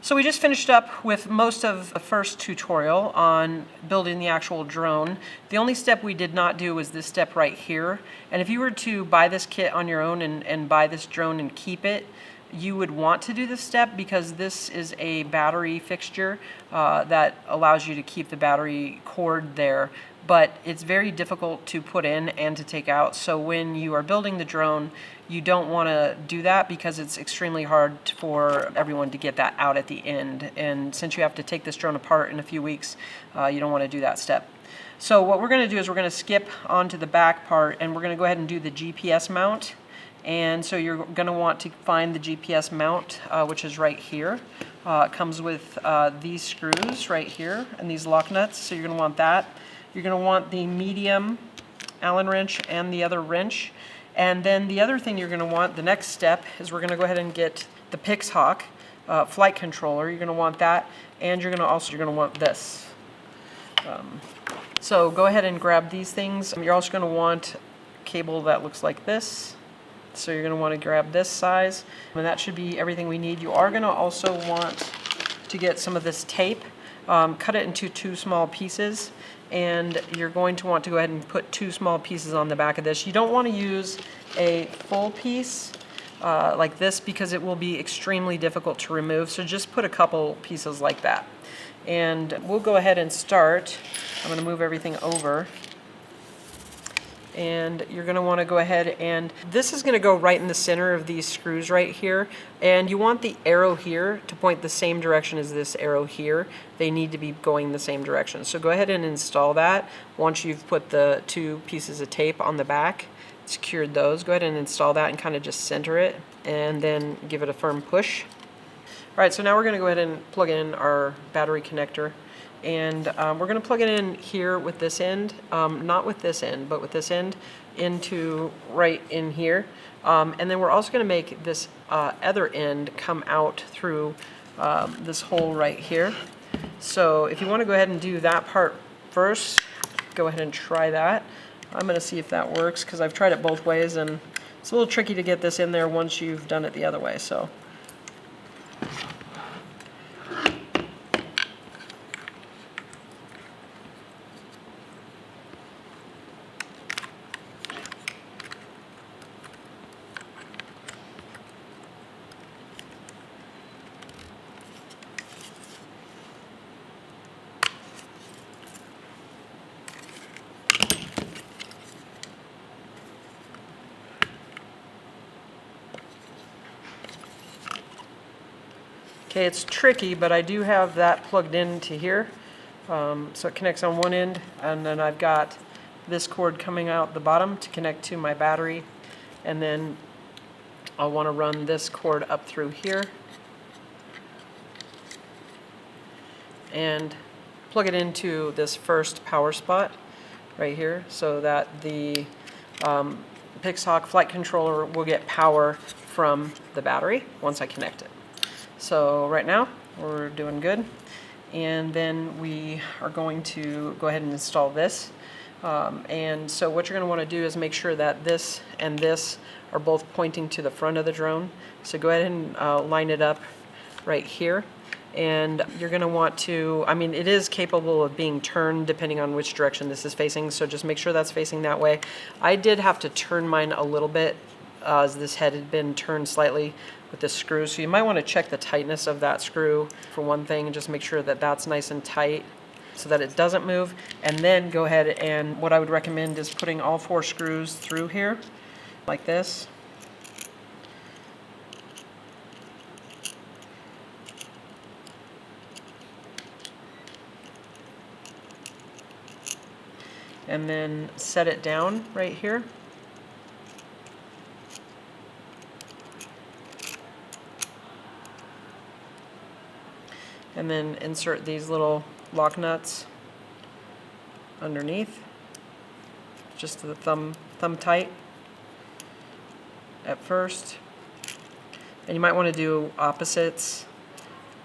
So we just finished up with most of the first tutorial on building the actual drone. The only step we did not do was this step right here. And if you were to buy this kit on your own and buy this drone and keep it, you would want to do this step because this is a battery fixture that allows you to keep the battery cord there. But it's very difficult to put in and to take out. So when you are building the drone, you don't want to do that because it's extremely hard for everyone to get that out at the end. And since you have to take this drone apart in a few weeks, you don't want to do that step. So what we're going to do is we're going to skip onto the back part and we're going to go ahead and do the GPS mount. And so you're going to want to find the GPS mount, which is right here. It comes with these screws right here and these lock nuts, so you're going to want that. You're going to want the medium Allen wrench and the other wrench. And then the other thing you're going to want, the next step, is we're going to go ahead and get the PixHawk flight controller. You're going to want that, and you're going to want this. So go ahead and grab these things. You're also going to want a cable that looks like this. So you're going to want to grab this size, and that should be everything we need. You are going to also want to get some of this tape, cut it into 2 small pieces, and you're going to want to go ahead and put 2 small pieces on the back of this. You don't want to use a full piece like this because it will be extremely difficult to remove, so just put a couple pieces like that. And we'll go ahead and start. I'm going to move everything over. And you're going to want to go ahead and this is going to go right in the center of these screws right here, and you want the arrow here to point the same direction as this arrow here. They need to be going the same direction. So go ahead and install that. Once you've put the 2 pieces of tape on the back, secured those, go ahead and install that and kind of just center it and then give it a firm push. Alright, so now we're going to go ahead and plug in our battery connector. And we're going to plug it in here with this end, not with this end, but with this end into right in here. And then we're also going to make this other end come out through this hole right here. So if you want to go ahead and do that part first, go ahead and try that. I'm going to see if that works because I've tried it both ways and it's a little tricky to get this in there once you've done it the other way. So. Okay, it's tricky, but I do have that plugged into here. So it connects on one end, and then I've got this cord coming out the bottom to connect to my battery. And then I'll want to run this cord up through here and plug it into this first power spot right here so that the PixHawk flight controller will get power from the battery once I connect it. So right now we're doing good, and then we are going to go ahead and install this. And so what you're going to want to do is make sure that this and this are both pointing to the front of the drone. So go ahead and line it up right here. And you're going to want to, I mean, it is capable of being turned depending on which direction this is facing, so just make sure that's facing that way. I did have to turn mine a little bit as this head had been turned slightly with the screw, so you might want to check the tightness of that screw for one thing and just make sure that that's nice and tight so that it doesn't move. And then go ahead, and what I would recommend is putting all 4 screws through here like this. And then set it down right here. And then insert these little lock nuts underneath, just to the thumb tight at first. And you might want to do opposites.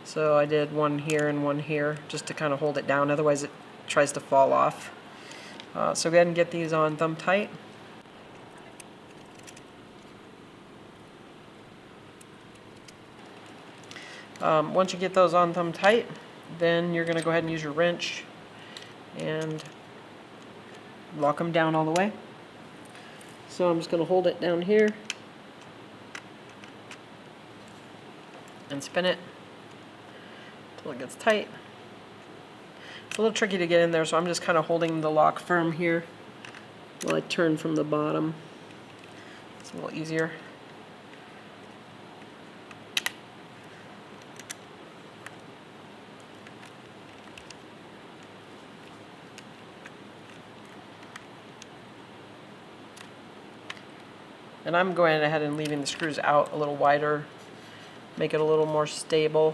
So I did one here and one here just to kind of hold it down, otherwise it tries to fall off. So go ahead and get these on thumb tight. Once you get those on them tight, then you're going to go ahead and use your wrench and lock them down all the way. So I'm just going to hold it down here and spin it until it gets tight. It's a little tricky to get in there, so I'm just kind of holding the lock firm here while I turn from the bottom. It's a little easier. And I'm going ahead and leaving the screws out a little wider, make it a little more stable.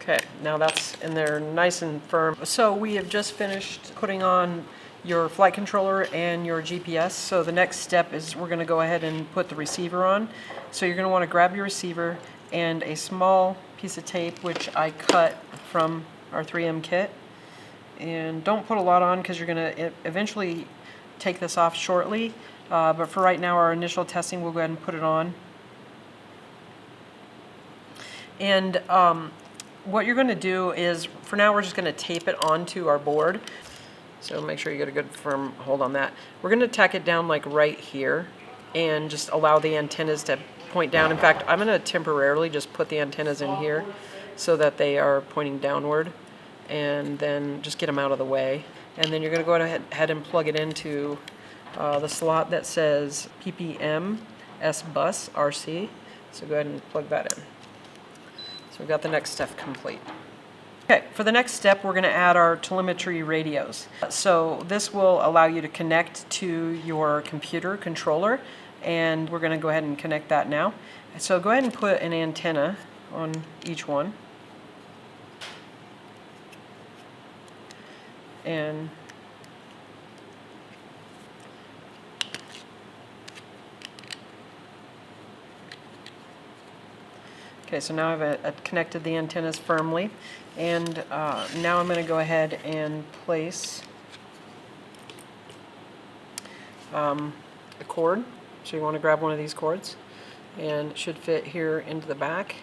Okay, now that's in there nice and firm. So we have just finished putting on your flight controller and your GPS. So the next step is we're going to go ahead and put the receiver on. So you're going to want to grab your receiver and a small piece of tape, which I cut from our 3M kit. And don't put a lot on because you're going to eventually take this off shortly. But for right now, our initial testing, we'll go ahead and put it on. And what you're going to do is, for now, we're just going to tape it onto our board. So make sure you get a good firm hold on that. We're going to tack it down like right here and just allow the antennas to point down. In fact, I'm going to temporarily just put the antennas in here so that they are pointing downward, and then just get them out of the way. And then you're going to go ahead and plug it into the slot that says PPM S bus RC. So go ahead and plug that in. So we've got the next step complete. Okay, for the next step, we're going to add our telemetry radios. So this will allow you to connect to your computer controller, and we're going to go ahead and connect that now. So go ahead and put an antenna on each one. And okay, so now I've connected the antennas firmly, and now I'm going to go ahead and place a cord. So you want to grab one of these cords, and it should fit here into the back.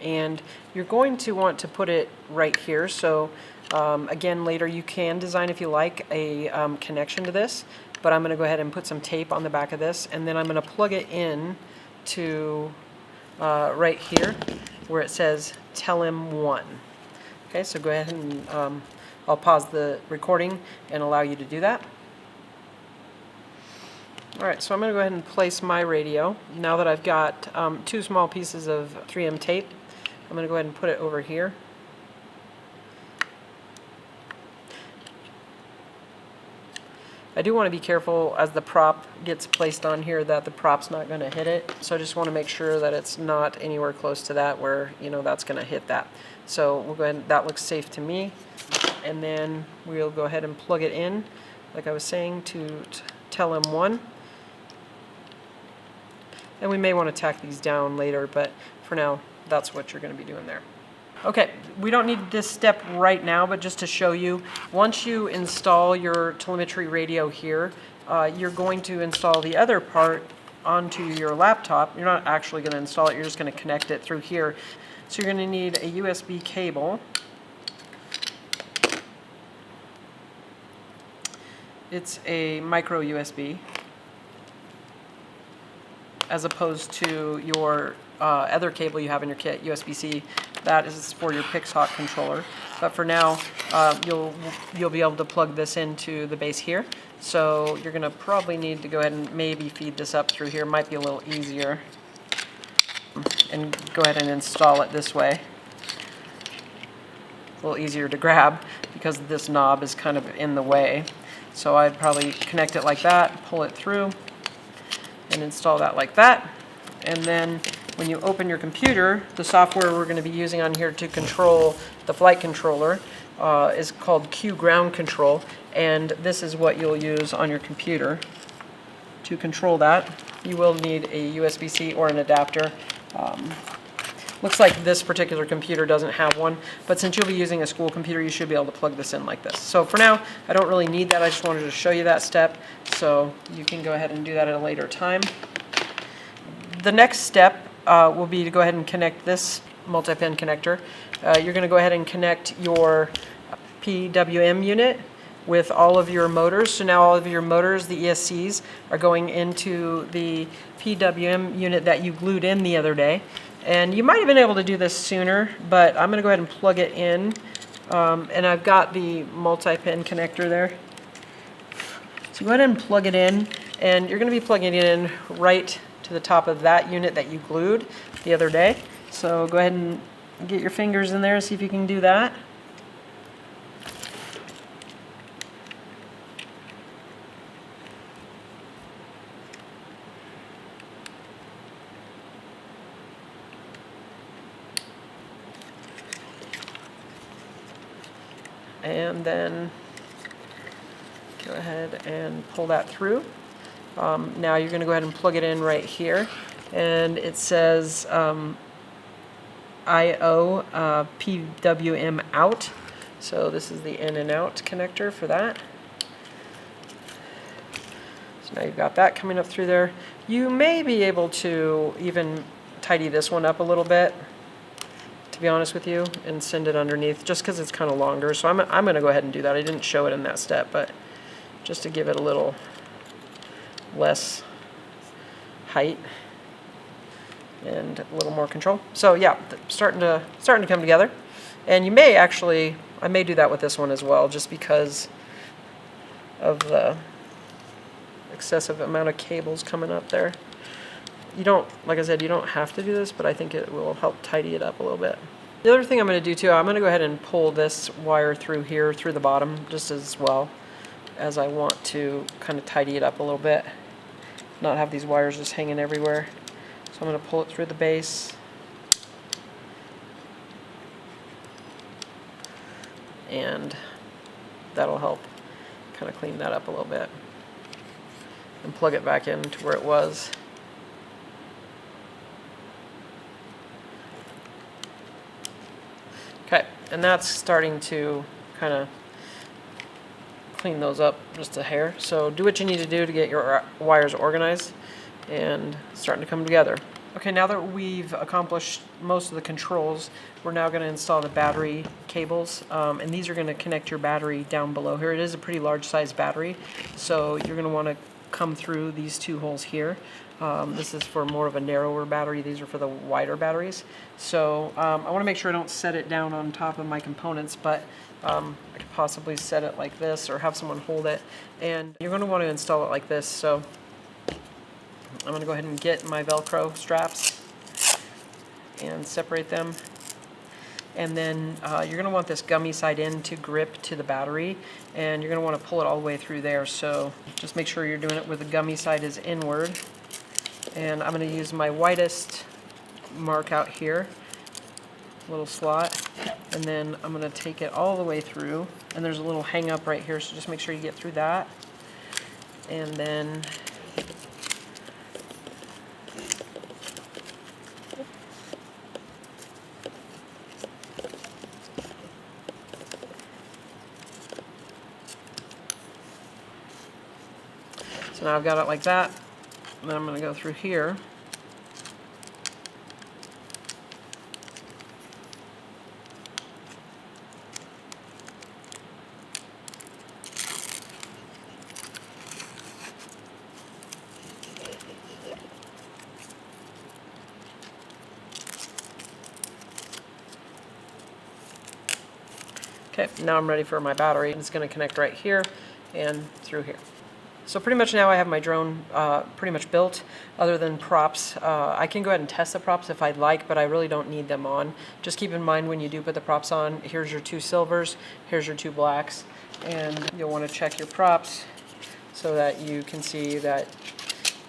And you're going to want to put it right here. So again, later you can design, if you like, a connection to this. But I'm going to go ahead and put some tape on the back of this, and then I'm going to plug it in to right here where it says Telem1. Okay, so go ahead and I'll pause the recording and allow you to do that. Alright, so I'm going to go ahead and place my radio. Now that I've got two small pieces of 3M tape, I'm going to go ahead and put it over here. I do want to be careful as the prop gets placed on here that the prop's not going to hit it. So I just want to make sure that it's not anywhere close to that where, you know, that's going to hit that. So we'll go ahead and, that looks safe to me. And then we'll go ahead and plug it in, like I was saying, to Telem1. And we may want to tack these down later, but for now, that's what you're going to be doing there. Okay, we don't need this step right now, but just to show you, once you install your telemetry radio here, you're going to install the other part onto your laptop. You're not actually going to install it, you're just going to connect it through here. So you're going to need a USB cable. It's a micro USB, as opposed to your other cable you have in your kit, USB-C. That is for your PixHawk controller. But for now, you'll be able to plug this into the base here. So you're going to probably need to go ahead and maybe feed this up through here. Might be a little easier. And go ahead and install it this way. A little easier to grab because this knob is kind of in the way. So I'd probably connect it like that, pull it through, and install that like that. And then when you open your computer, the software we're going to be using on here to control the flight controller, is called Q ground control, and this is what you'll use on your computer to control that. You will need a USB-C or an adapter. Looks like this particular computer doesn't have one, but since you'll be using a school computer, you should be able to plug this in like this. So for now, I don't really need that. I just wanted to show you that step, so you can go ahead and do that at a later time. The next step will be to go ahead and connect this multi-pin connector. You're going to go ahead and connect your PWM unit with all of your motors. So now all of your motors, the ESCs, are going into the PWM unit that you glued in the other day. And you might have been able to do this sooner, but I'm going to go ahead and plug it in. And I've got the multi-pin connector there. So go ahead and plug it in, and you're going to be plugging it in right to the top of that unit that you glued the other day. So go ahead and get your fingers in there and see if you can do that. And then go ahead and pull that through. Now you're going to go ahead and plug it in right here, and it says IO PWM out. So this is the in and out connector for that. So now you've got that coming up through there. You may be able to even tidy this one up a little bit, to be honest with you, and send it underneath, just because it's kind of longer. So I'm going to go ahead and do that. I didn't show it in that step, but just to give it a little less height and a little more control. So yeah, starting to come together. And you may actually, I may do that with this one as well, just because of the excessive amount of cables coming up there. You don't, like I said, you don't have to do this, but I think it will help tidy it up a little bit. The other thing I'm going to do too, I'm going to go ahead and pull this wire through here, through the bottom, just as well, as I want to kind of tidy it up a little bit, not have these wires just hanging everywhere. So I'm going to pull it through the base. And that'll help kind of clean that up a little bit. And plug it back in to where it was. Okay, and that's starting to kind of clean those up just a hair. So do what you need to do to get your wires organized and starting to come together. Okay, now that we've accomplished most of the controls, we're now going to install the battery cables, and these are going to connect your battery down below here. It is a pretty large size battery, so you're going to want to come through these two holes here. This is for more of a narrower battery. These are for the wider batteries. So I want to make sure I don't set it down on top of my components, but I could possibly set it like this or have someone hold it. And you're going to want to install it like this. So I'm going to go ahead and get my Velcro straps and separate them. And then you're going to want this gummy side end to grip to the battery, and you're going to want to pull it all the way through there. So just make sure you're doing it with the gummy side is inward. And I'm going to use my widest mark out here, little slot, and then I'm going to take it all the way through. And there's a little hang up right here, so just make sure you get through that. And then so now I've got it like that. And then I'm going to go through here. Okay, now I'm ready for my battery. It's going to connect right here and through here. So pretty much now I have my drone pretty much built, other than props. I can go ahead and test the props if I'd like, but I really don't need them on. Just keep in mind when you do put the props on, here's your two silvers, here's your two blacks, and you'll want to check your props so that you can see that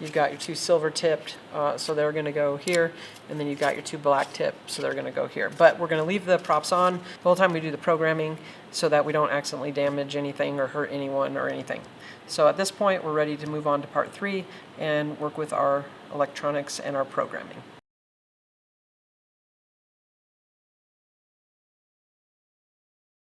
You've got your two silver tipped, so they're going to go here, and then you've got your two black tipped, so they're going to go here. But we're going to leave the props on the whole time we do the programming so that we don't accidentally damage anything or hurt anyone or anything. So at this point, we're ready to move on to part 3 and work with our electronics and our programming.